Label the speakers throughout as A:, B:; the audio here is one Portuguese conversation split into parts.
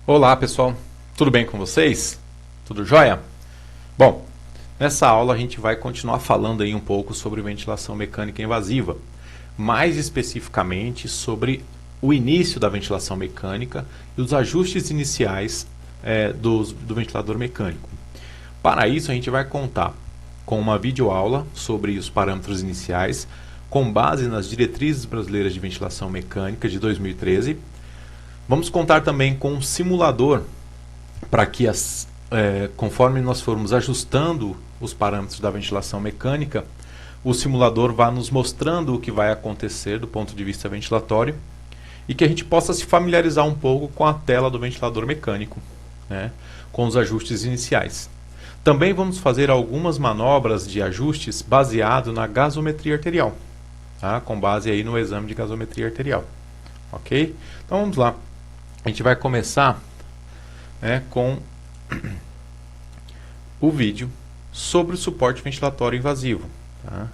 A: Olá pessoal, tudo bem com vocês? Tudo jóia? Bom, nessa aula a gente vai continuar falando aí um pouco sobre ventilação mecânica invasiva, mais especificamente sobre o início da ventilação mecânica e os ajustes iniciais do ventilador mecânico. Para isso a gente vai contar com uma videoaula sobre os parâmetros iniciais com base nas diretrizes brasileiras de ventilação mecânica de 2013. Vamos contar também com um simulador para que, conforme nós formos ajustando os parâmetros da ventilação mecânica, o simulador vá nos mostrando o que vai acontecer do ponto de vista ventilatório e que a gente possa se familiarizar um pouco com a tela do ventilador mecânico, né, com os ajustes iniciais. Também vamos fazer algumas manobras de ajustes baseado na gasometria arterial, tá, com base aí no exame de gasometria arterial. Ok? Então vamos lá. A gente vai começar com o vídeo sobre o suporte ventilatório invasivo. Tá?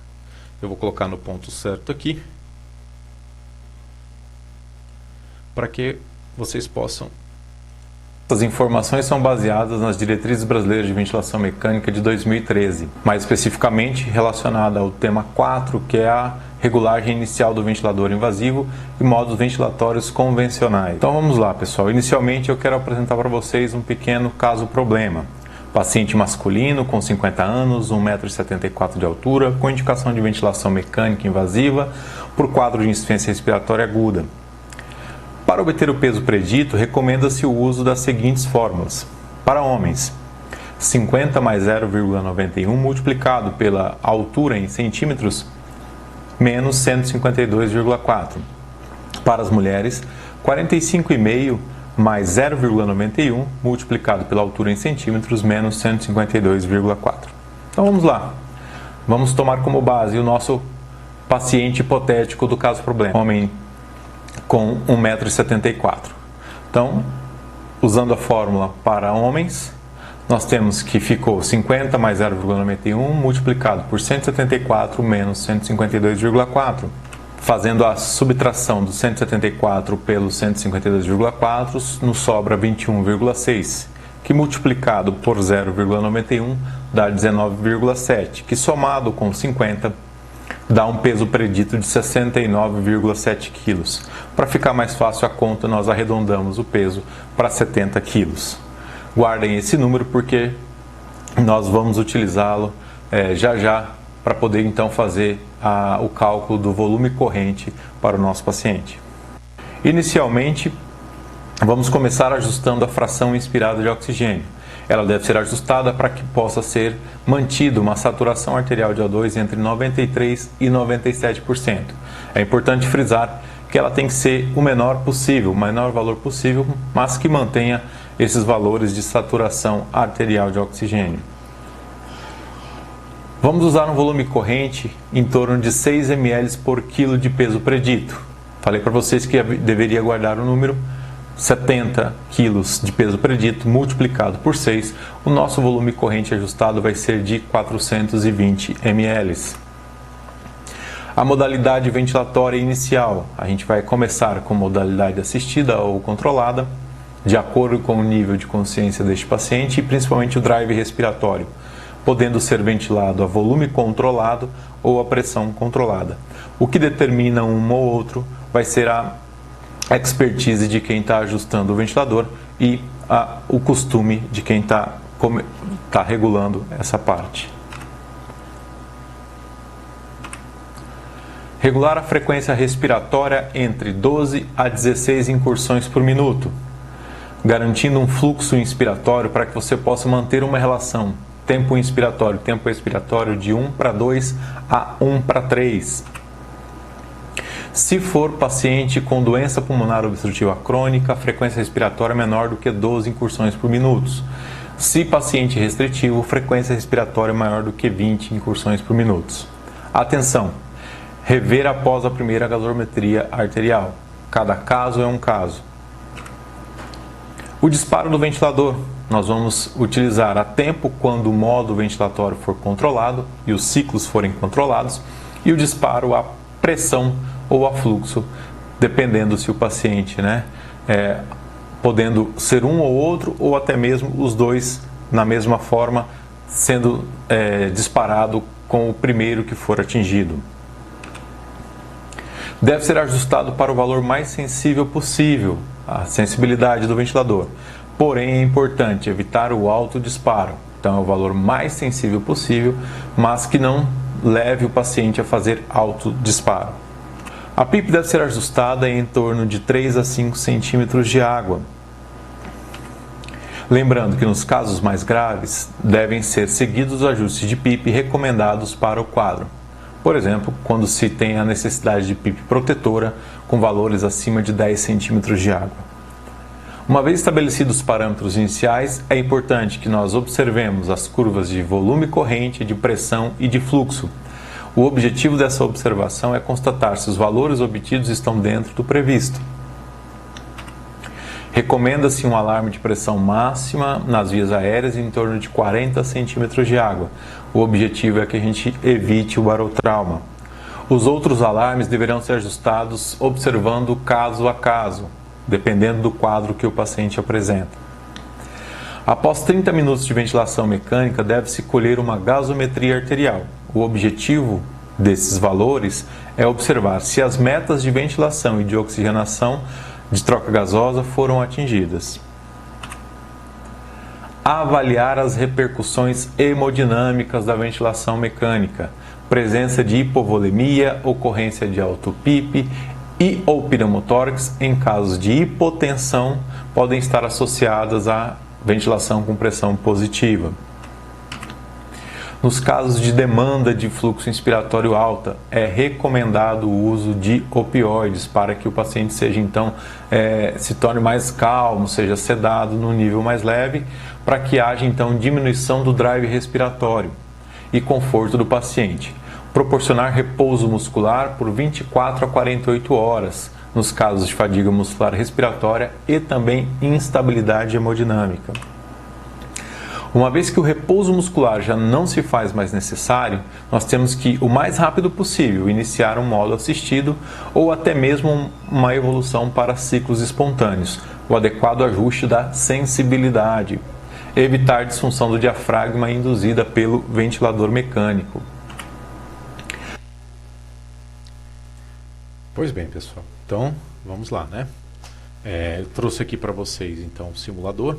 A: Eu vou colocar no ponto certo aqui para que vocês possam. Essas informações são baseadas nas diretrizes brasileiras de ventilação mecânica de 2013, mais especificamente relacionada ao tema 4, que é a regulagem inicial do ventilador invasivo e modos ventilatórios convencionais. Então vamos lá, pessoal. Inicialmente eu quero apresentar para vocês um pequeno caso problema. Paciente masculino com 50 anos, 1,74 m de altura, com indicação de ventilação mecânica invasiva por quadro de insuficiência respiratória aguda. Para obter o peso predito, recomenda-se o uso das seguintes fórmulas. Para homens, 50 mais 0,91 multiplicado pela altura em centímetros, menos 152,4. Para as mulheres, 45,5 mais 0,91 multiplicado pela altura em centímetros, menos 152,4. Então vamos lá. Vamos tomar como base o nosso paciente hipotético do caso problema. Homem com 1,74 m. Então, usando a fórmula para homens, nós temos que ficou 50 mais 0,91 multiplicado por 174 menos 152,4. Fazendo a subtração do 174 pelo 152,4, nos sobra 21,6, que multiplicado por 0,91 dá 19,7, que somado com 50 dá um peso predito de 69,7 kg. Para ficar mais fácil a conta, nós arredondamos o peso para 70 kg. Guardem esse número porque nós vamos utilizá-lo já para poder então fazer o cálculo do volume corrente para o nosso paciente. Inicialmente, vamos começar ajustando a fração inspirada de oxigênio. Ela deve ser ajustada para que possa ser mantida uma saturação arterial de O2 entre 93% e 97%. É importante frisar que ela tem que ser o menor possível, o menor valor possível, mas que mantenha esses valores de saturação arterial de oxigênio. Vamos usar um volume corrente em torno de 6 ml por quilo de peso predito. Falei para vocês que deveria guardar o número 70 kg de peso predito multiplicado por 6, o nosso volume corrente ajustado vai ser de 420 ml. A modalidade ventilatória inicial, a gente vai começar com modalidade assistida ou controlada, de acordo com o nível de consciência deste paciente e principalmente o drive respiratório, podendo ser ventilado a volume controlado ou a pressão controlada. O que determina um ou outro vai ser a expertise de quem está ajustando o ventilador e o costume de quem está regulando essa parte. Regular a frequência respiratória entre 12 a 16 incursões por minuto, garantindo um fluxo inspiratório para que você possa manter uma relação tempo inspiratório, tempo expiratório de 1:2 a 1:3. Se for paciente com doença pulmonar obstrutiva crônica, a frequência respiratória é menor do que 12 incursões por minuto. Se paciente restritivo, frequência respiratória é maior do que 20 incursões por minuto. Atenção! Rever após a primeira gasometria arterial. Cada caso é um caso. O disparo do ventilador. Nós vamos utilizar a tempo quando o modo ventilatório for controlado e os ciclos forem controlados, e o disparo a pressão ou a fluxo, dependendo se o paciente podendo ser um ou outro, ou até mesmo os dois na mesma forma, sendo disparado com o primeiro que for atingido. Deve ser ajustado para o valor mais sensível possível, a sensibilidade do ventilador. Porém, é importante evitar o alto disparo. Então, é o valor mais sensível possível, mas que não leve o paciente a fazer alto disparo. A PIP deve ser ajustada em torno de 3 a 5 centímetros de água. Lembrando que nos casos mais graves, devem ser seguidos os ajustes de PIP recomendados para o quadro. Por exemplo, quando se tem a necessidade de PIP protetora com valores acima de 10 centímetros de água. Uma vez estabelecidos os parâmetros iniciais, é importante que nós observemos as curvas de volume corrente, de pressão e de fluxo. O objetivo dessa observação é constatar se os valores obtidos estão dentro do previsto. Recomenda-se um alarme de pressão máxima nas vias aéreas em torno de 40 centímetros de água. O objetivo é que a gente evite o barotrauma. Os outros alarmes deverão ser ajustados observando caso a caso, dependendo do quadro que o paciente apresenta. Após 30 minutos de ventilação mecânica, deve-se colher uma gasometria arterial. O objetivo desses valores é observar se as metas de ventilação e de oxigenação de troca gasosa foram atingidas. Avaliar as repercussões hemodinâmicas da ventilação mecânica, presença de hipovolemia, ocorrência de alto PIP e ou pneumotórax em casos de hipotensão podem estar associadas à ventilação com pressão positiva. Nos casos de demanda de fluxo inspiratório alta, é recomendado o uso de opioides para que o paciente seja então se torne mais calmo, seja sedado no nível mais leve, para que haja então diminuição do drive respiratório e conforto do paciente. Proporcionar repouso muscular por 24 a 48 horas, nos casos de fadiga muscular respiratória e também instabilidade hemodinâmica. Uma vez que o repouso muscular já não se faz mais necessário, nós temos que, o mais rápido possível, iniciar um modo assistido ou até mesmo uma evolução para ciclos espontâneos, o adequado ajuste da sensibilidade, evitar disfunção do diafragma induzida pelo ventilador mecânico.
B: Pois bem, pessoal, então vamos lá, né? Eu trouxe aqui para vocês então o simulador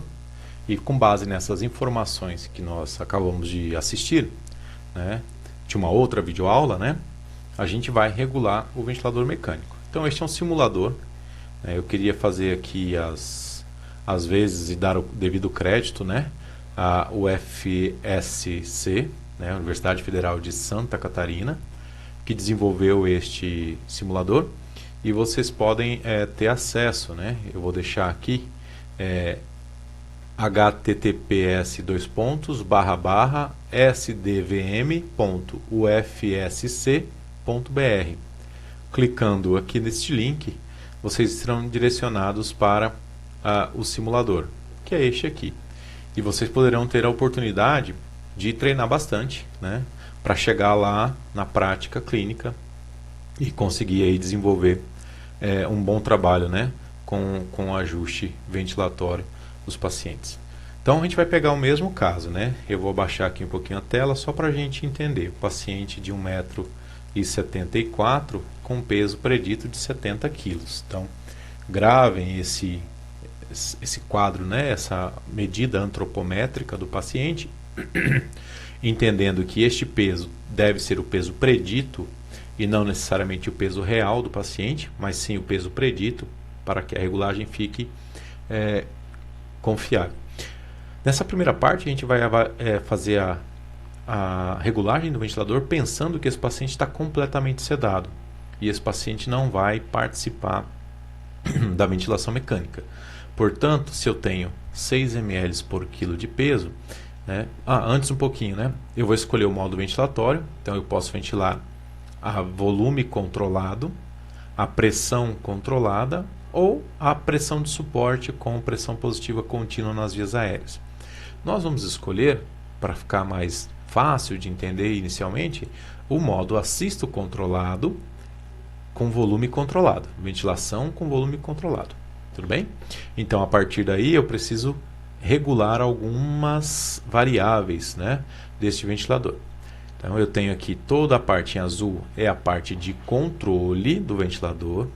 B: e com base nessas informações que nós acabamos de assistir, né, de uma outra videoaula, né, a gente vai regular o ventilador mecânico. Então este é um simulador, né, eu queria fazer aqui às vezes e dar o devido crédito, né, a UFSC, né, Universidade Federal de Santa Catarina, que desenvolveu este simulador, e vocês podem ter acesso, né? Eu vou deixar aqui https://sdvm.ufsc.br. Clicando aqui neste link, vocês serão direcionados para o simulador, que é este aqui. E vocês poderão ter a oportunidade de treinar bastante, né, para chegar lá na prática clínica e conseguir aí desenvolver um bom trabalho, né, com o ajuste ventilatório dos pacientes. Então a gente vai pegar o mesmo caso, né? Eu vou abaixar aqui um pouquinho a tela só para a gente entender. O paciente de 1,74 m com peso predito de 70 kg. Então gravem esse quadro, né, essa medida antropométrica do paciente, entendendo que este peso deve ser o peso predito e não necessariamente o peso real do paciente, mas sim o peso predito, para que a regulagem fique confiável. Nessa primeira parte, a gente vai fazer a regulagem do ventilador pensando que esse paciente está completamente sedado e esse paciente não vai participar da ventilação mecânica. Portanto, se eu tenho 6 ml por quilo de peso, né? Antes um pouquinho, né? Eu vou escolher o modo ventilatório, então eu posso ventilar a volume controlado, a pressão controlada ou a pressão de suporte com pressão positiva contínua nas vias aéreas. Nós vamos escolher, para ficar mais fácil de entender inicialmente, o modo assisto controlado com volume controlado, ventilação com volume controlado. Tudo bem? Então, a partir daí, eu preciso regular algumas variáveis, né, deste ventilador. Então, eu tenho aqui toda a parte em azul é a parte de controle do ventilador.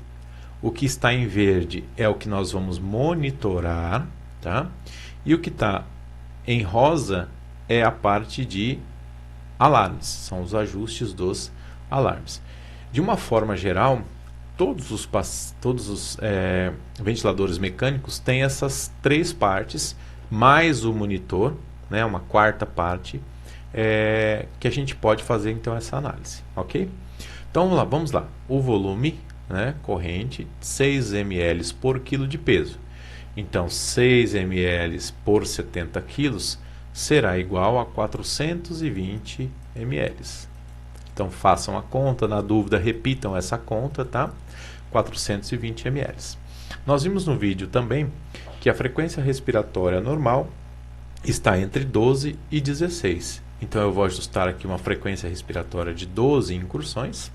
B: O que está em verde é o que nós vamos monitorar, tá? E o que está em rosa é a parte de alarmes, são os ajustes dos alarmes. De uma forma geral, todos os ventiladores mecânicos têm essas três partes, mais o monitor, né, uma quarta parte, que a gente pode fazer então essa análise, ok? Então vamos lá. O volume, né, corrente, 6 ml por quilo de peso. Então 6 ml por 70 quilos será igual a 420 ml. Então façam a conta, na dúvida repitam essa conta, tá? 420 ml. Nós vimos no vídeo também que a frequência respiratória normal está entre 12 e 16. Então eu vou ajustar aqui uma frequência respiratória de 12 incursões,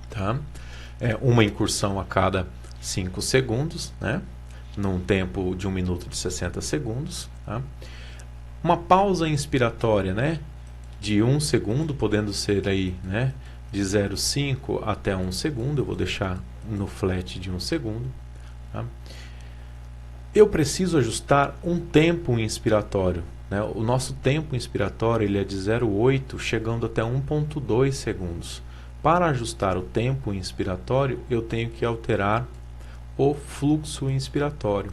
B: tá? Uma incursão a cada 5 segundos, né? Num tempo de 1 minuto de 60 segundos. Tá? Uma pausa inspiratória, né? De 1 segundo, podendo ser aí, né, de 0,5 até 1 segundo. Eu vou deixar no flat de 1 segundo. Tá? Eu preciso ajustar um tempo inspiratório. Né? O nosso tempo inspiratório ele é de 0,8 chegando até 1,2 segundos. Para ajustar o tempo inspiratório, eu tenho que alterar o fluxo inspiratório.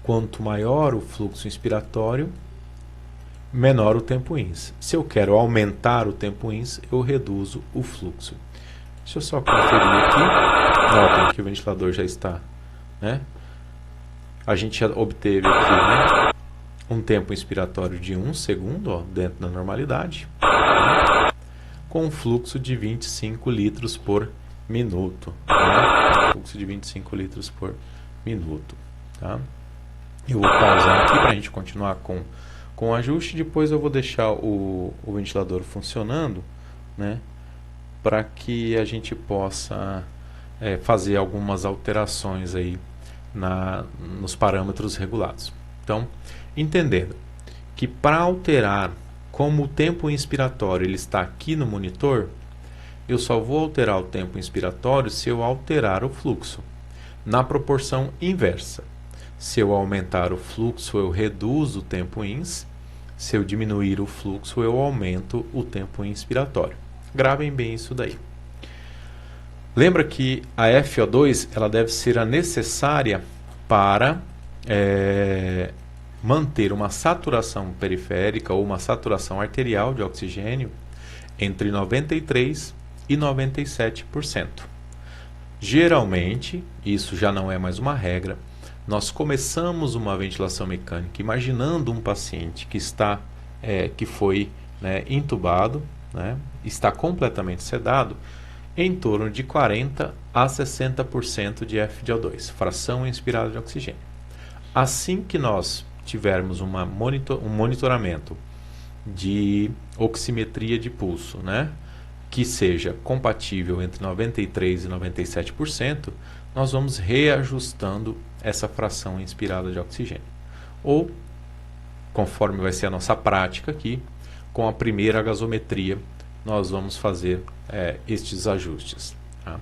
B: Quanto maior o fluxo inspiratório, menor o tempo ins. Se eu quero aumentar o tempo ins, eu reduzo o fluxo. Deixa eu só conferir aqui. Notem que o ventilador já está, né? A gente já obteve aqui, né, um tempo inspiratório de 1 segundo, ó, dentro da normalidade, né, com um fluxo de 25 litros por minuto. Né? Fluxo de 25 litros por minuto. Tá? Eu vou pausar aqui para a gente continuar com o ajuste. Depois eu vou deixar o ventilador funcionando, né, para que a gente possa fazer algumas alterações aí nos parâmetros regulados. Então, entendendo que para alterar como o tempo inspiratório ele está aqui no monitor, eu só vou alterar o tempo inspiratório se eu alterar o fluxo, na proporção inversa. Se eu aumentar o fluxo, eu reduzo o tempo ins. Se eu diminuir o fluxo, eu aumento o tempo inspiratório. Gravem bem isso daí. Lembra que a FO2 ela deve ser a necessária para manter uma saturação periférica ou uma saturação arterial de oxigênio entre 93% e 97%. Geralmente, isso já não é mais uma regra, nós começamos uma ventilação mecânica imaginando um paciente que foi, né, intubado, né, está completamente sedado, em torno de 40% a 60% de FiO2, fração inspirada de oxigênio. Assim que nós tivermos um monitoramento de oximetria de pulso, né, que seja compatível entre 93% e 97%, nós vamos reajustando essa fração inspirada de oxigênio. Ou, conforme vai ser a nossa prática aqui, com a primeira gasometria, nós vamos fazer estes ajustes. Tá?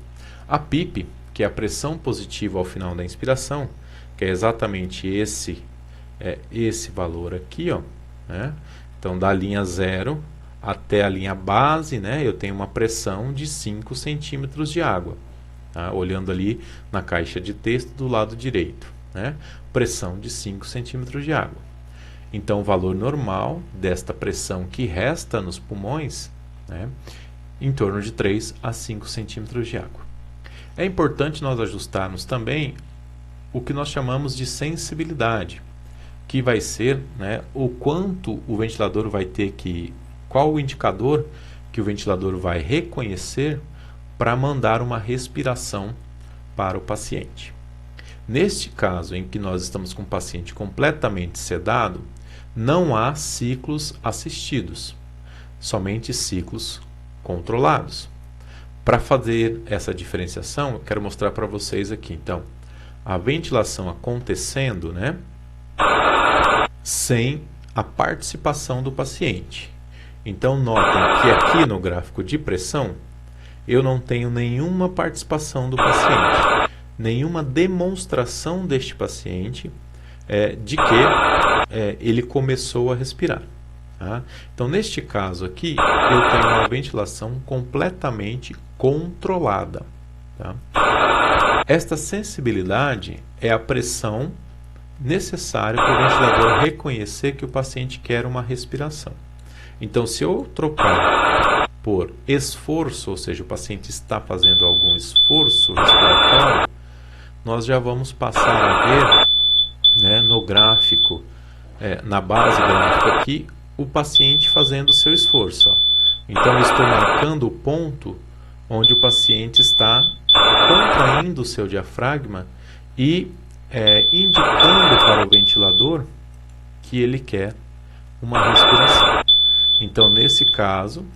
B: A PIP, que é a pressão positiva ao final da inspiração, que é exatamente esse valor aqui, ó, né? Então, da linha 0 até a linha base, né, eu tenho uma pressão de 5 centímetros de água. Tá? Olhando ali na caixa de texto do lado direito. Né? Pressão de 5 centímetros de água. Então, o valor normal desta pressão que resta nos pulmões, né, em torno de 3 a 5 centímetros de água. É importante nós ajustarmos também o que nós chamamos de sensibilidade, que vai ser, né, o quanto o ventilador vai ter que... Qual o indicador que o ventilador vai reconhecer para mandar uma respiração para o paciente. Neste caso, em que nós estamos com o paciente completamente sedado, não há ciclos assistidos, somente ciclos controlados. Para fazer essa diferenciação, eu quero mostrar para vocês aqui. Então, a ventilação acontecendo, né, sem a participação do paciente. Então, notem que aqui no gráfico de pressão, eu não tenho nenhuma participação do paciente, nenhuma demonstração deste paciente de que ele começou a respirar. Tá? Então, neste caso aqui, eu tenho uma ventilação completamente controlada. Tá? Esta sensibilidade é a pressão necessária para o ventilador reconhecer que o paciente quer uma respiração. Então, se eu trocar por esforço, ou seja, o paciente está fazendo algum esforço respiratório, nós já vamos passar a ver, né, no gráfico, na base gráfica aqui, o paciente fazendo o seu esforço. Ó. Então, eu estou marcando o ponto onde o paciente está contraindo o seu diafragma e indicando para o ventilador que ele quer uma respiração. Então, nesse caso,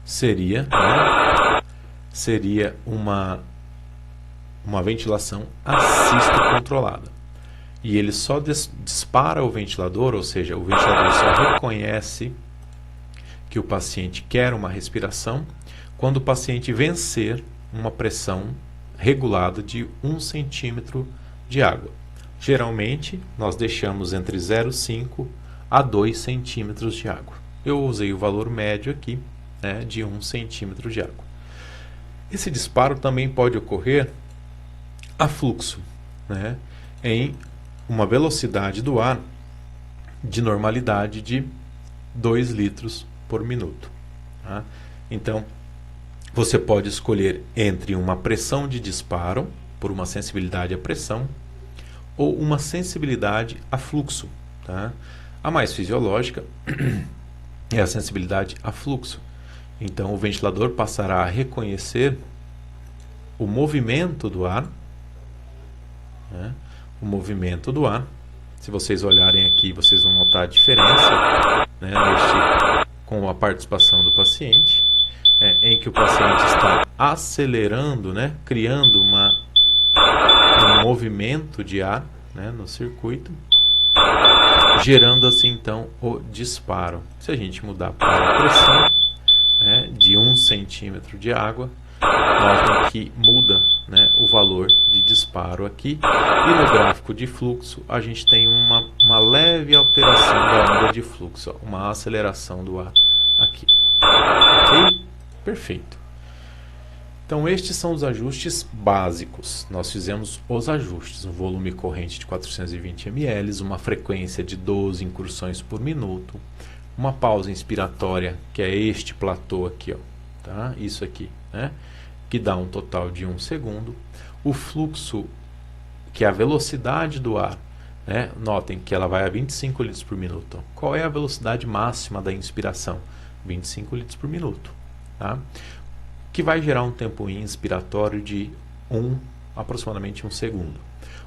B: seria uma ventilação assisto controlada. E ele só dispara o ventilador, ou seja, o ventilador só reconhece que o paciente quer uma respiração quando o paciente vencer uma pressão regulada de 1 centímetro de água. Geralmente, nós deixamos entre 0,5 a 2 centímetros de água. Eu usei o valor médio aqui, né, de 1 centímetro de água. Esse disparo também pode ocorrer a fluxo, né, em uma velocidade do ar de normalidade de 2 litros por minuto. Tá? Então, você pode escolher entre uma pressão de disparo, por uma sensibilidade à pressão, ou uma sensibilidade a fluxo. Tá? A mais fisiológica é a sensibilidade a fluxo. Então, o ventilador passará a reconhecer o movimento do ar, né? O movimento do ar. Se vocês olharem aqui, vocês vão notar a diferença, né, com a participação do paciente, em que o paciente está acelerando, né, criando um movimento de ar, né, no circuito, gerando assim então o disparo. Se a gente mudar para a pressão, né, de 1 centímetro de água, notem que muda, né, o valor de disparo aqui, e no gráfico de fluxo a gente tem uma leve alteração da onda de fluxo, ó, uma aceleração do ar aqui. Ok? Perfeito. Então estes são os ajustes básicos. Nós fizemos os ajustes, um volume corrente de 420 ml, uma frequência de 12 incursões por minuto, uma pausa inspiratória, que é este platô aqui, ó, tá? Isso aqui, né? Que dá um total de 1 segundo. O fluxo, que é a velocidade do ar, né? Notem que ela vai a 25 litros por minuto. Qual é a velocidade máxima da inspiração? 25 litros por minuto. Tá? Que vai gerar um tempo inspiratório de aproximadamente 1 segundo.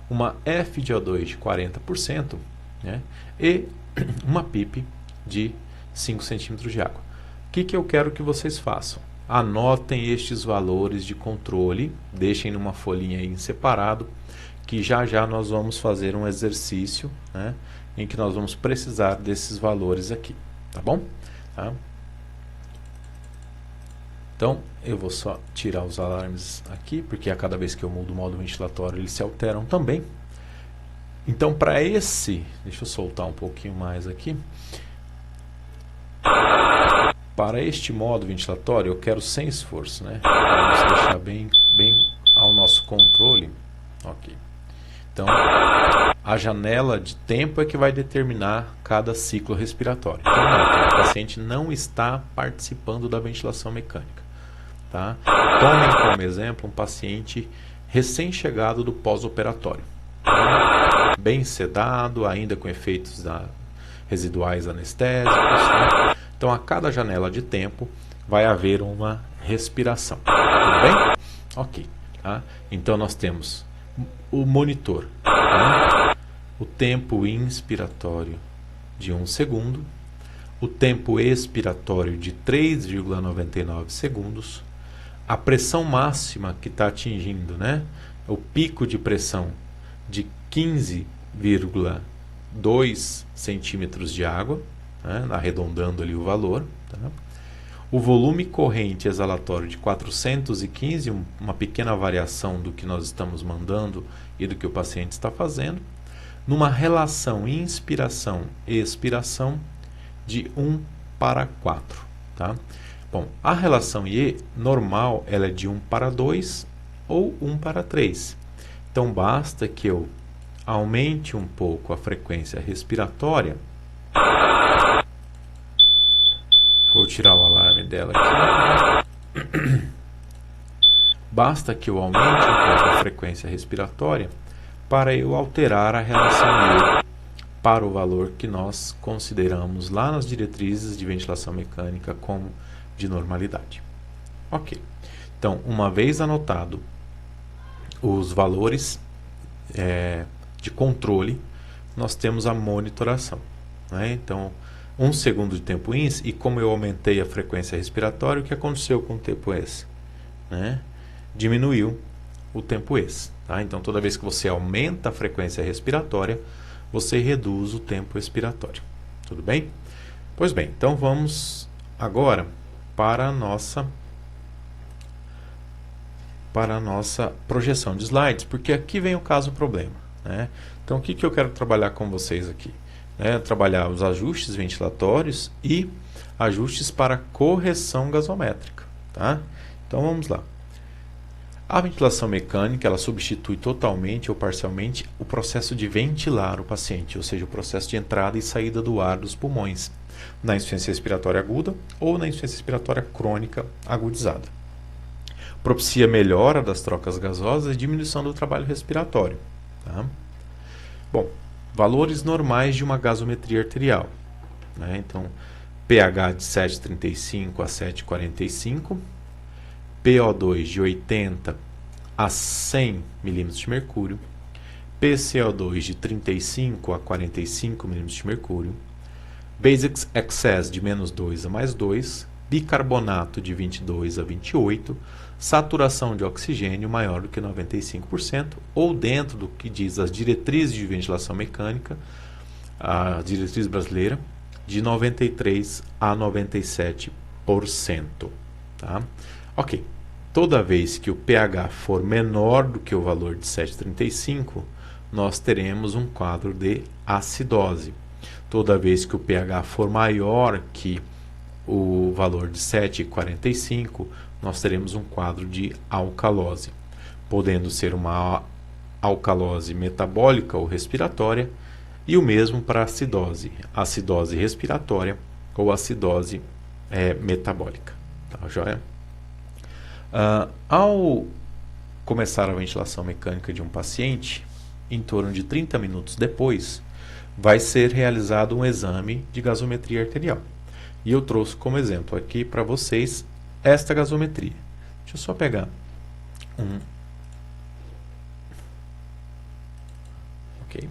B: Uma FiO2 de 40%, né? E uma PIP de 5 centímetros de água. O que eu quero que vocês façam? Anotem estes valores de controle, deixem numa folhinha aí em separado, que já já nós vamos fazer um exercício, né, em que nós vamos precisar desses valores aqui, tá bom? Tá? Então, eu vou só tirar os alarmes aqui, porque a cada vez que eu mudo o modo ventilatório, eles se alteram também. Então, para deixa eu soltar um pouquinho mais aqui. Para este modo ventilatório, eu quero sem esforço, né? Vamos deixar bem ao nosso controle. Ok. Então, a janela de tempo é que vai determinar cada ciclo respiratório. Então, o paciente não está participando da ventilação mecânica. Tá? Tomem como exemplo um paciente recém-chegado do pós-operatório. Tá? Bem sedado, ainda com efeitos residuais anestésicos. Tá? Então, a cada janela de tempo vai haver uma respiração. Tudo bem? Ok. Tá? Então, nós temos o monitor. Né? O tempo inspiratório de 1 segundo. O tempo expiratório de 3,99 segundos. A pressão máxima que está atingindo, né? o pico de pressão de 15,2 centímetros de água, né, arredondando ali o valor. Tá? O volume corrente exalatório de 415, uma pequena variação do que nós estamos mandando e do que o paciente está fazendo, numa relação inspiração e expiração de 1:4. Tá? Bom, a relação IE normal ela é de 1:2 ou 1:3. Então basta que eu aumente um pouco a frequência respiratória. Vou tirar o alarme dela aqui. Basta que eu aumente um pouco a frequência respiratória para eu alterar a relação IE para o valor que nós consideramos lá nas diretrizes de ventilação mecânica como de normalidade. Ok. Então, uma vez anotado os valores de controle, nós temos a monitoração. Né? Então, 1 segundo de tempo ins, e como eu aumentei a frequência respiratória, o que aconteceu com o tempo ex? Né? Diminuiu o tempo ex. Tá? Então, toda vez que você aumenta a frequência respiratória, você reduz o tempo expiratório. Tudo bem? Pois bem, então vamos agora para a nossa projeção de slides, porque aqui vem o caso problema. Né? Então, o que eu quero trabalhar com vocês aqui? Trabalhar os ajustes ventilatórios e ajustes para correção gasométrica. Tá? Então, vamos lá. A ventilação mecânica, ela substitui totalmente ou parcialmente o processo de ventilar o paciente, ou seja, o processo de entrada e saída do ar dos pulmões, na insuficiência respiratória aguda ou na insuficiência respiratória crônica agudizada. Propicia melhora das trocas gasosas e diminuição do trabalho respiratório. Tá? Bom, valores normais de uma gasometria arterial. Né? Então, pH de 7,35 a 7,45, PO2 de 80 a 100 milímetros de mercúrio, PCO2 de 35 a 45 milímetros de mercúrio, Basic Excess de -2 a +2, bicarbonato de 22 a 28, saturação de oxigênio maior do que 95%, ou dentro do que diz as diretrizes de ventilação mecânica, a diretriz brasileira, de 93 a 97%. Tá? Ok, toda vez que o pH for menor do que o valor de 7,35, nós teremos um quadro de acidose. Toda vez que o pH for maior que o valor de 7,45, nós teremos um quadro de alcalose, podendo ser uma alcalose metabólica ou respiratória, e o mesmo para acidose respiratória ou acidose metabólica. Tá, joia? Ao começar a ventilação mecânica de um paciente, em torno de 30 minutos depois, vai ser realizado um exame de gasometria arterial. E eu trouxe como exemplo aqui para vocês esta gasometria. Deixa eu só pegar Ok.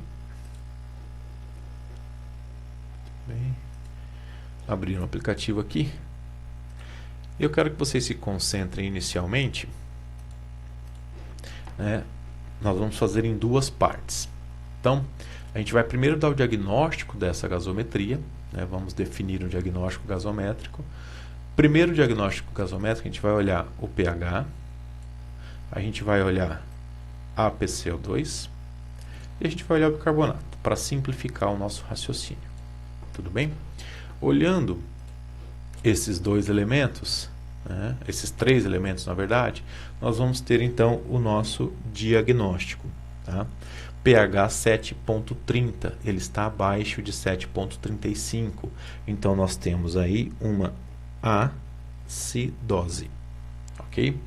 B: Bem, abrir um aplicativo aqui. Eu quero que vocês se concentrem inicialmente. Nós vamos fazer em duas partes. Então, a gente vai primeiro dar o diagnóstico dessa gasometria. Vamos definir um diagnóstico gasométrico. Primeiro diagnóstico gasométrico, a gente vai olhar o pH, a gente vai olhar a PCO2 e a gente vai olhar o bicarbonato, para simplificar o nosso raciocínio. Tudo bem? Olhando esses dois elementos, esses três elementos, na verdade, nós vamos ter então o nosso diagnóstico. Tá? pH 7,30, ele está abaixo de 7,35, então nós temos aí uma acidose. Ok?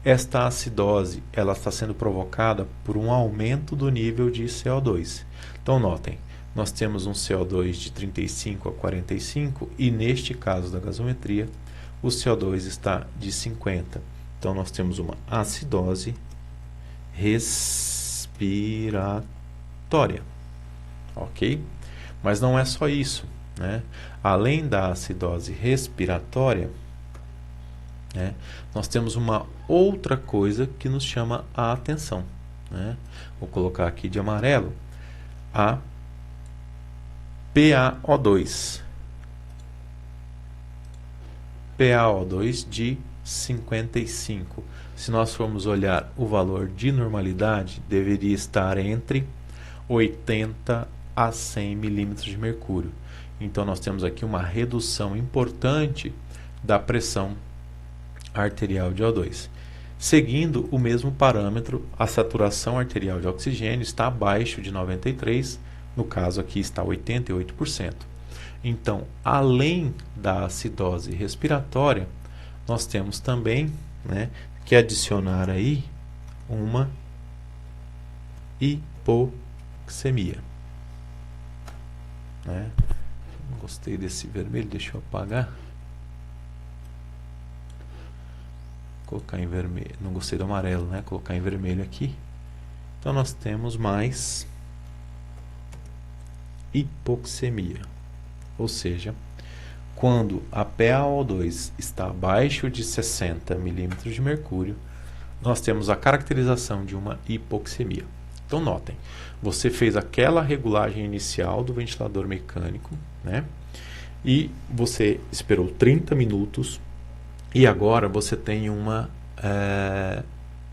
B: Esta acidose ela está sendo provocada por um aumento do nível de CO2. Então notem, nós temos um CO2 de 35 a 45 e neste caso da gasometria o CO2 está de 50. Então nós temos uma acidose respiratória. Ok? Mas não é só isso. Além da acidose respiratória, nós temos uma outra coisa que nos chama a atenção. né? Vou colocar aqui de amarelo, a PaO2. PaO2 de 55. Se nós formos olhar o valor de normalidade, deveria estar entre 80 a 100 milímetros de mercúrio. Então, nós temos aqui uma redução importante da pressão arterial de O2. Seguindo o mesmo parâmetro, a saturação arterial de oxigênio está abaixo de 93%, no caso aqui está 88%. Então, além da acidose respiratória, nós temos também, né, que adicionar aí uma hipoxemia. Né? Não gostei desse vermelho, deixa eu apagar. Colocar em vermelho, não gostei do amarelo, né? Colocar em vermelho aqui. Então nós temos mais hipoxemia. Ou seja, quando a PaO2 está abaixo de 60 milímetros de mercúrio, nós temos a caracterização de uma hipoxemia. Então notem, você fez aquela regulagem inicial do ventilador mecânico, né? E você esperou 30 minutos e agora você tem uma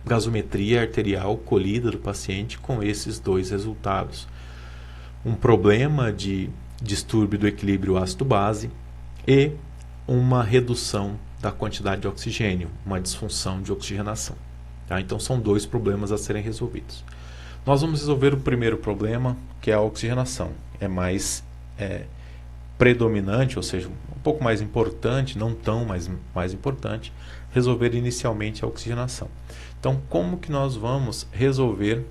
B: gasometria arterial colhida do paciente com esses dois resultados. Um problema de distúrbio do equilíbrio ácido-base e uma redução da quantidade de oxigênio, uma disfunção de oxigenação. Tá? Então são dois problemas a serem resolvidos. Nós vamos resolver o primeiro problema, que é a oxigenação. É mais predominante, ou seja, um pouco mais importante, não tão mais importante, resolver inicialmente a oxigenação. Então, como que nós vamos resolver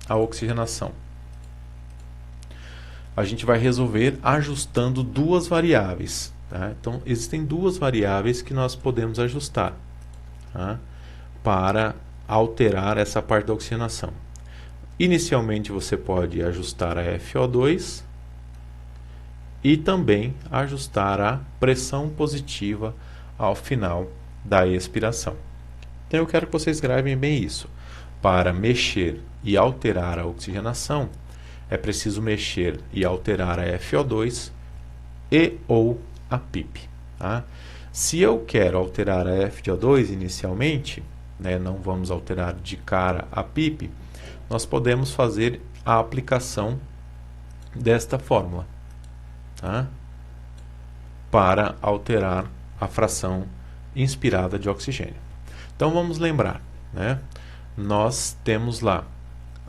B: a oxigenação? A gente vai resolver ajustando duas variáveis. Tá? Então, existem duas variáveis que nós podemos ajustar, tá? Para alterar essa parte da oxigenação. Inicialmente, você pode ajustar a FO2 e também ajustar a pressão positiva ao final da expiração. Então eu quero que vocês gravem bem isso. Para mexer e alterar a oxigenação, é preciso mexer e alterar a FO2 e ou a PIP. Tá? Se eu quero alterar a FO2 inicialmente, né, não vamos alterar de cara a PIP, nós podemos fazer a aplicação desta fórmula. Tá? Para alterar a fração inspirada de oxigênio. Então vamos lembrar, né? Nós temos lá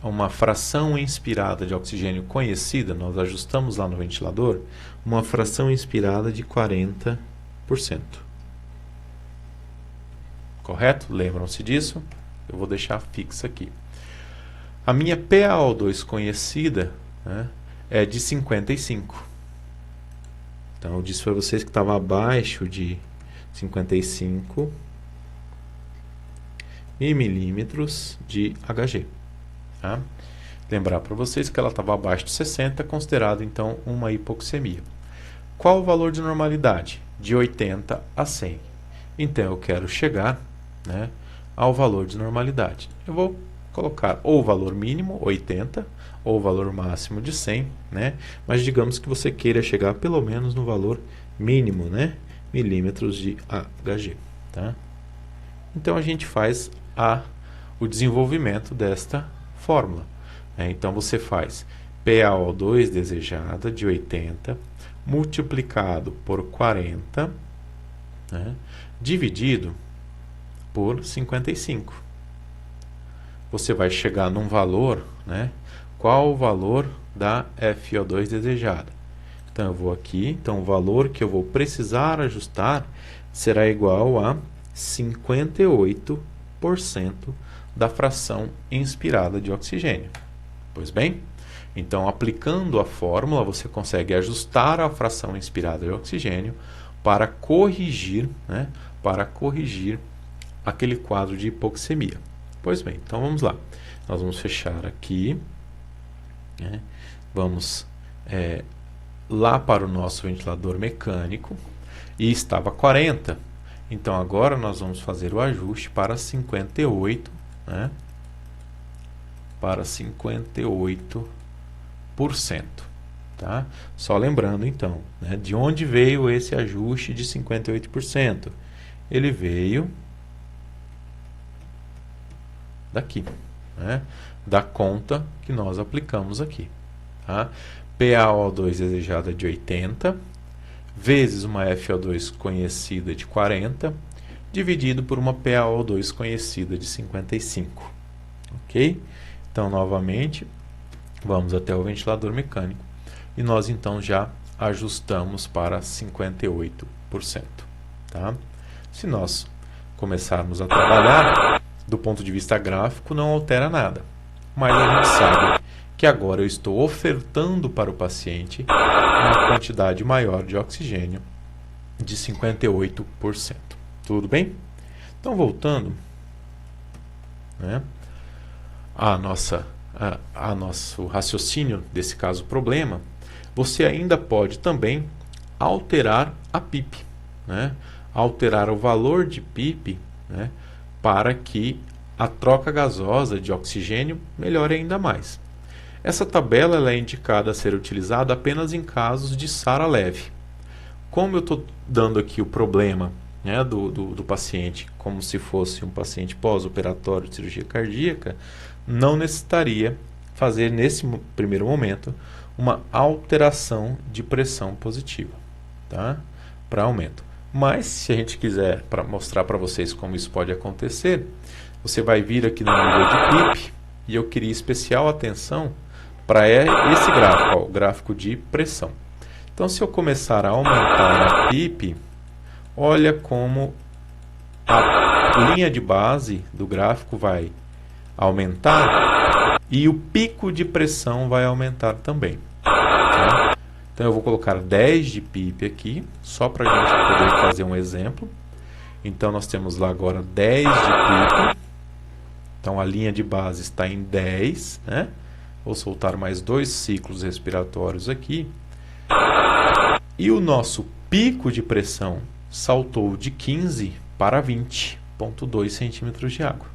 B: uma fração inspirada de oxigênio conhecida, nós ajustamos lá no ventilador, uma fração inspirada de 40%. Correto? Lembram-se disso? Eu vou deixar fixa aqui. A minha PaO2 conhecida, né, é de 55. Então, eu disse para vocês que estava abaixo de 55 milímetros de Hg. Tá? Lembrar para vocês que ela estava abaixo de 60, considerado então uma hipoxemia. Qual o valor de normalidade? De 80 a 100. Então, eu quero chegar, né, ao valor de normalidade. Eu vou colocar ou o valor mínimo, 80, ou o valor máximo de 100, né? Mas digamos que você queira chegar pelo menos no valor mínimo, né? Milímetros de Hg, tá? Então a gente faz o desenvolvimento desta fórmula. Né? Então você faz PaO2 desejada de 80 multiplicado por 40, né? Dividido por 55. Você vai chegar num valor, né? Qual o valor da FO2 desejada? Então, eu vou aqui. Então, o valor que eu vou precisar ajustar será igual a 58% da fração inspirada de oxigênio. Pois bem, então, aplicando a fórmula, você consegue ajustar a fração inspirada de oxigênio para corrigir, né? Para corrigir aquele quadro de hipoxemia. Pois bem, então vamos lá. Nós vamos fechar aqui. Né? Vamos lá para o nosso ventilador mecânico. E estava 40. Então agora nós vamos fazer o ajuste para 58. Né? para 58%. Tá? Só lembrando então, né, de onde veio esse ajuste de 58%? Ele veio daqui, né, da conta que nós aplicamos aqui. Tá? PaO2 desejada de 80, vezes uma FO2 conhecida de 40, dividido por uma PaO2 conhecida de 55. Ok? Então, novamente, vamos até o ventilador mecânico e nós então já ajustamos para 58%. Tá? Se nós começarmos a trabalhar do ponto de vista gráfico, não altera nada, mas a gente sabe que agora eu estou ofertando para o paciente uma quantidade maior de oxigênio de 58%. Tudo bem? Então, voltando, né, a nosso raciocínio desse caso problema, você ainda pode também alterar a PIP, né? Alterar o valor de PIP, né, para que a troca gasosa de oxigênio melhore ainda mais. Essa tabela ela é indicada a ser utilizada apenas em casos de SARA leve. Como eu estou dando aqui o problema, né, do paciente como se fosse um paciente pós-operatório de cirurgia cardíaca, não necessitaria fazer nesse primeiro momento uma alteração de pressão positiva, tá? Para aumento. Mas se a gente quiser mostrar para vocês como isso pode acontecer, você vai vir aqui no nível de PIP e eu queria especial atenção para esse gráfico, ó, o gráfico de pressão. Então, se eu começar a aumentar a PIP, olha como a linha de base do gráfico vai aumentar e o pico de pressão vai aumentar também. Tá? Então, eu vou colocar 10 de PIP aqui, só para a gente poder fazer um exemplo. Então, nós temos lá agora 10 de PIP. Então, a linha de base está em 10, né? Vou soltar mais 2 ciclos respiratórios aqui. E o nosso pico de pressão saltou de 15 para 20,2 centímetros de água.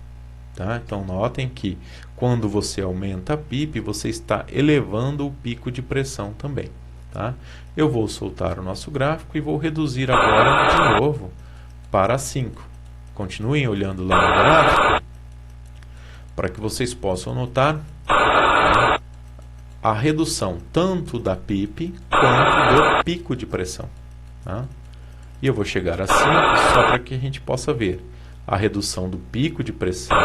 B: Tá? Então, notem que quando você aumenta a PIP, você está elevando o pico de pressão também. Tá? Eu vou soltar o nosso gráfico e vou reduzir agora de novo para 5. Continuem olhando lá no gráfico para que vocês possam notar a redução tanto da PIP quanto do pico de pressão. Tá? E eu vou chegar a 5 só para que a gente possa ver a redução do pico de pressão,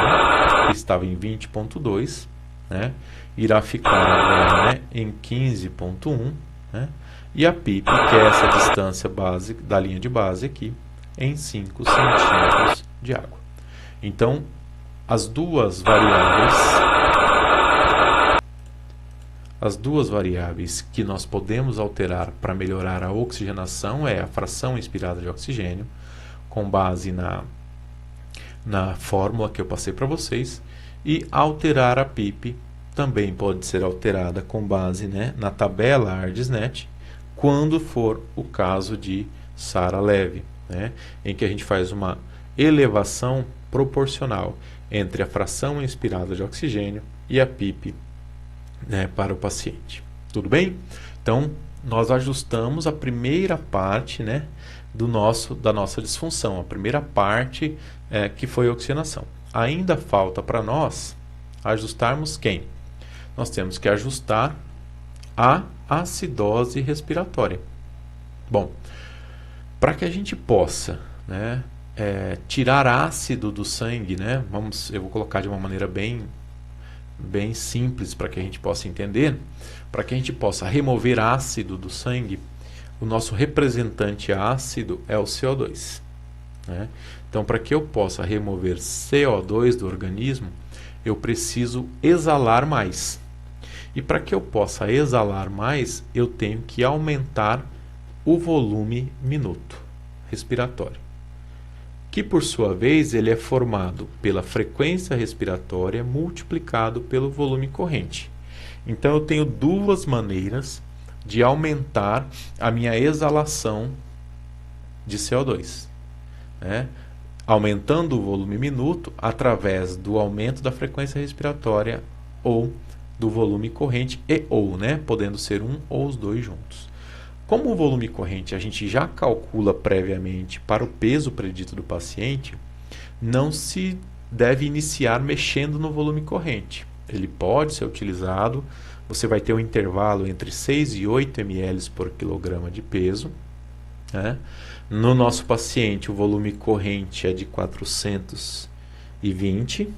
B: que estava em 20,2, né? Irá ficar agora, né, em 15,1, né? E a PIP, que é essa distância base da linha de base aqui, em 5 centímetros de água. Então, as duas variáveis que nós podemos alterar para melhorar a oxigenação é a fração inspirada de oxigênio, com base na fórmula que eu passei para vocês, e alterar a PIP também pode ser alterada com base, né, na tabela ARDSNET, quando for o caso de SARA leve, né, em que a gente faz uma elevação proporcional entre a fração inspirada de oxigênio e a PIP, né, para o paciente. Tudo bem? Então, nós ajustamos a primeira parte, né, da nossa disfunção, a primeira parte que foi a oxigenação. Ainda falta para nós ajustarmos quem? Nós temos que ajustar a acidose respiratória. Bom, para que a gente possa, né, tirar ácido do sangue, né, eu vou colocar de uma maneira bem simples para que a gente possa entender, para que a gente possa remover ácido do sangue, o nosso representante ácido é o CO2. Né? Então, para que eu possa remover CO2 do organismo, eu preciso exalar mais. E para que eu possa exalar mais, eu tenho que aumentar o volume minuto respiratório, que por sua vez ele é formado pela frequência respiratória multiplicado pelo volume corrente. Então eu tenho duas maneiras de aumentar a minha exalação de CO2, né? Aumentando o volume minuto através do aumento da frequência respiratória ou do volume corrente e ou, né? Podendo ser um ou os dois juntos. Como o volume corrente a gente já calcula previamente para o peso predito do paciente, não se deve iniciar mexendo no volume corrente. Ele pode ser utilizado, você vai ter um intervalo entre 6 e 8 ml por quilograma de peso, né? No nosso paciente, o volume corrente é de 420,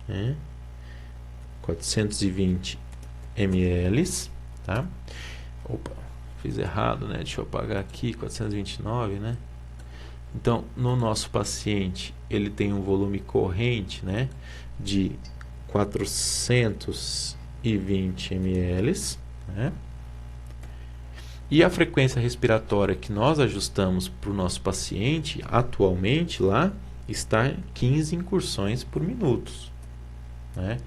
B: né? 420 ml, tá? Opa, fiz errado, né? Deixa eu apagar aqui, 429, né? Então, no nosso paciente, ele tem um volume corrente, né, de 420 ml, né? E a frequência respiratória que nós ajustamos para o nosso paciente, atualmente lá, está em 15 incursões por minuto, né?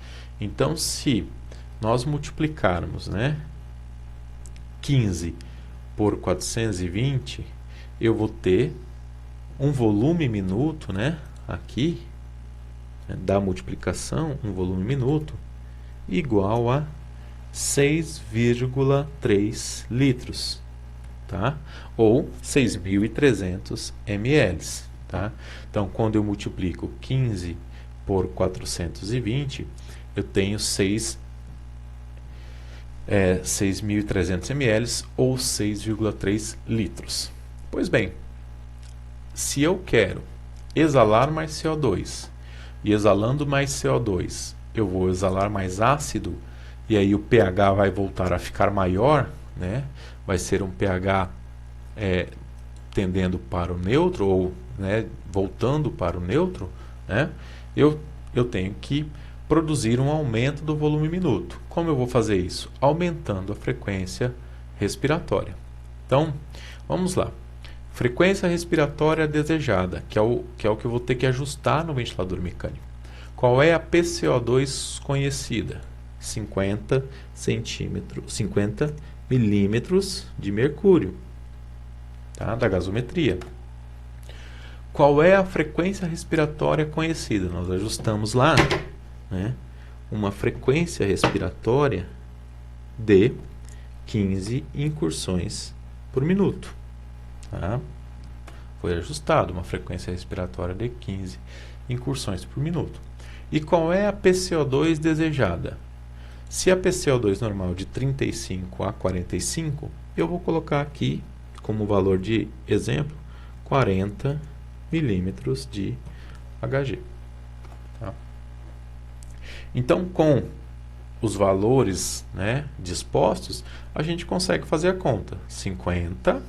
B: Então, se nós multiplicarmos, né, 15 por 420, eu vou ter um volume minuto, né, aqui, né, da multiplicação, um volume minuto, igual a 6,3 litros, tá? Ou 6.300 ml, tá? Então, quando eu multiplico 15 por 420, eu tenho 6.300 ml ou 6,3 litros. Pois bem, se eu quero exalar mais CO2 e exalando mais CO2 eu vou exalar mais ácido, e aí o pH vai voltar a ficar maior, né? Vai ser um pH tendendo para o neutro ou, né, voltando para o neutro, né? Eu tenho que produzir um aumento do volume minuto. Como eu vou fazer isso? Aumentando a frequência respiratória. Então, vamos lá. Frequência respiratória desejada, que é o que eu vou ter que ajustar no ventilador mecânico. Qual é a PCO2 conhecida? 50 milímetros de mercúrio, tá? Da gasometria. Qual é a frequência respiratória conhecida? Nós ajustamos lá, né, uma frequência respiratória de 15 incursões por minuto. Tá? Foi ajustado uma frequência respiratória de 15 incursões por minuto. E qual é a PCO2 desejada? Se a PCO2 normal de 35 a 45, eu vou colocar aqui como valor de exemplo 40 milímetros de Hg. Tá? Então, com os valores, né, dispostos, a gente consegue fazer a conta. 50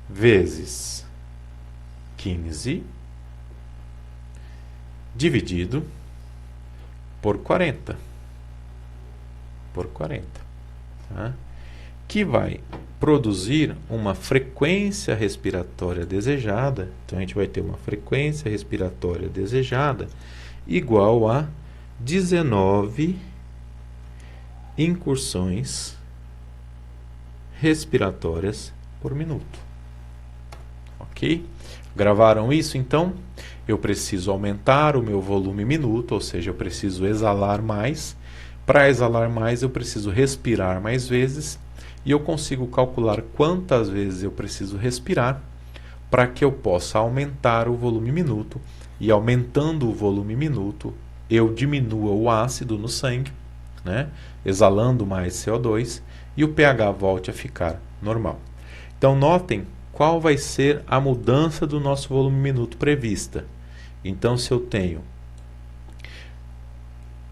B: vezes 15 dividido por 40. Tá? Que vai produzir uma frequência respiratória desejada. Então, a gente vai ter uma frequência respiratória desejada igual a 19 incursões respiratórias por minuto. Ok? Gravaram isso? Então, eu preciso aumentar o meu volume minuto, ou seja, eu preciso exalar mais. Para exalar mais, eu preciso respirar mais vezes. E eu consigo calcular quantas vezes eu preciso respirar para que eu possa aumentar o volume minuto. E aumentando o volume minuto, eu diminua o ácido no sangue, né? Exalando mais CO2, e o pH volte a ficar normal. Então, notem qual vai ser a mudança do nosso volume minuto prevista. Então, se eu tenho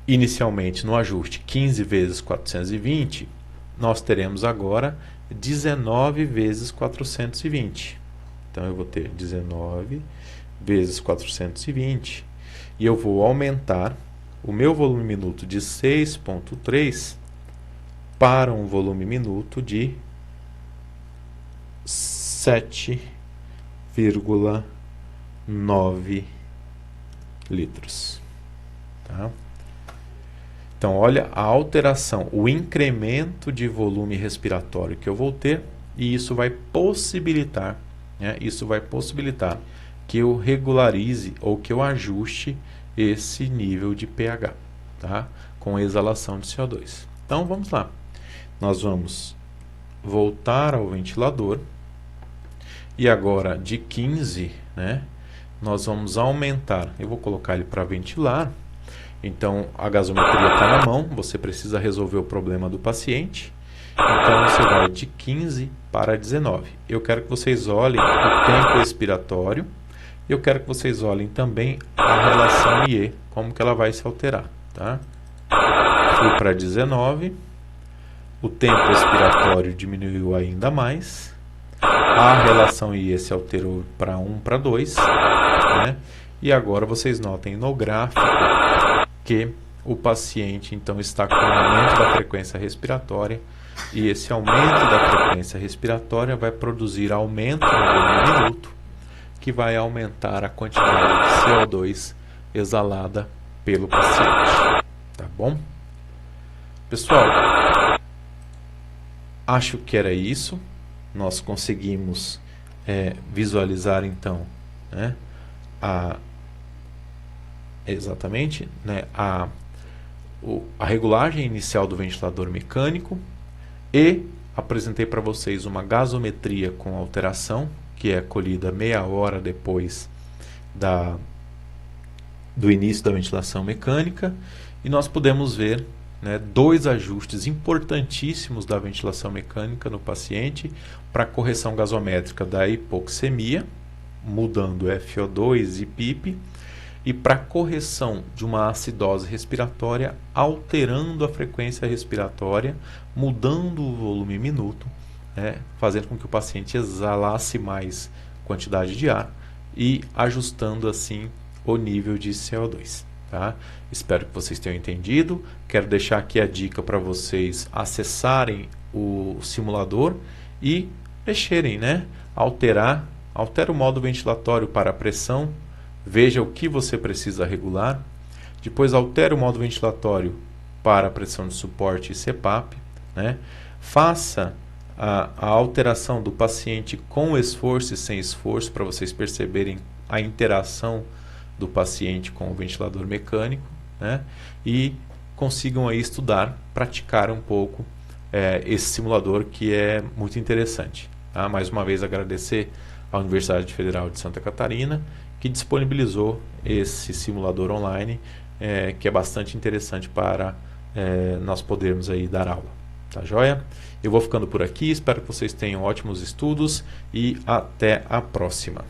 B: inicialmente no ajuste 15 vezes 420, nós teremos agora 19 vezes 420. Então, eu vou ter 19 vezes 420 e eu vou aumentar o meu volume minuto de 6,3 para um volume minuto de 7,9 litros. Tá? Então, olha a alteração, o incremento de volume respiratório que eu vou ter, e isso vai possibilitar, né, que eu regularize ou que eu ajuste esse nível de pH. tá? Com exalação de CO2. Então vamos lá. Nós vamos voltar ao ventilador e agora de 15, né, nós vamos aumentar. Eu vou colocar ele para ventilar. Então a gasometria está na mão, você precisa resolver o problema do paciente. Então você vai de 15 para 19. Eu quero que vocês olhem o tempo expiratório. Eu quero que vocês olhem também a relação IE, como que ela vai se alterar, tá? Fui para 19. O tempo expiratório diminuiu ainda mais. A relação IE se alterou para 1 para 2, né? E agora vocês notem no gráfico que o paciente então está com aumento da frequência respiratória, e esse aumento da frequência respiratória vai produzir aumento no volume minuto, que vai aumentar a quantidade de CO2 exalada pelo paciente. Tá bom? Pessoal, acho que era isso. Nós conseguimos visualizar então, né, exatamente, né, a regulagem inicial do ventilador mecânico, e apresentei para vocês uma gasometria com alteração, que é colhida meia hora depois do início da ventilação mecânica, e nós podemos ver, né, dois ajustes importantíssimos da ventilação mecânica no paciente para correção gasométrica da hipoxemia, mudando FO2 e PIP, e para correção de uma acidose respiratória, alterando a frequência respiratória, mudando o volume minuto, né, fazendo com que o paciente exalasse mais quantidade de ar e ajustando assim o nível de CO2. Tá? Espero que vocês tenham entendido. Quero deixar aqui a dica para vocês acessarem o simulador e mexerem, né? Altera o modo ventilatório para a pressão, veja o que você precisa regular. Depois altera o modo ventilatório para a pressão de suporte e CPAP, né? Faça a alteração do paciente com esforço e sem esforço, para vocês perceberem a interação do paciente com o ventilador mecânico, né? E consigam aí estudar, praticar um pouco esse simulador, que é muito interessante. Tá? Mais uma vez agradecer à Universidade Federal de Santa Catarina, que disponibilizou esse simulador online, que é bastante interessante para nós podermos aí dar aula. Tá joia? Eu vou ficando por aqui, espero que vocês tenham ótimos estudos e até a próxima.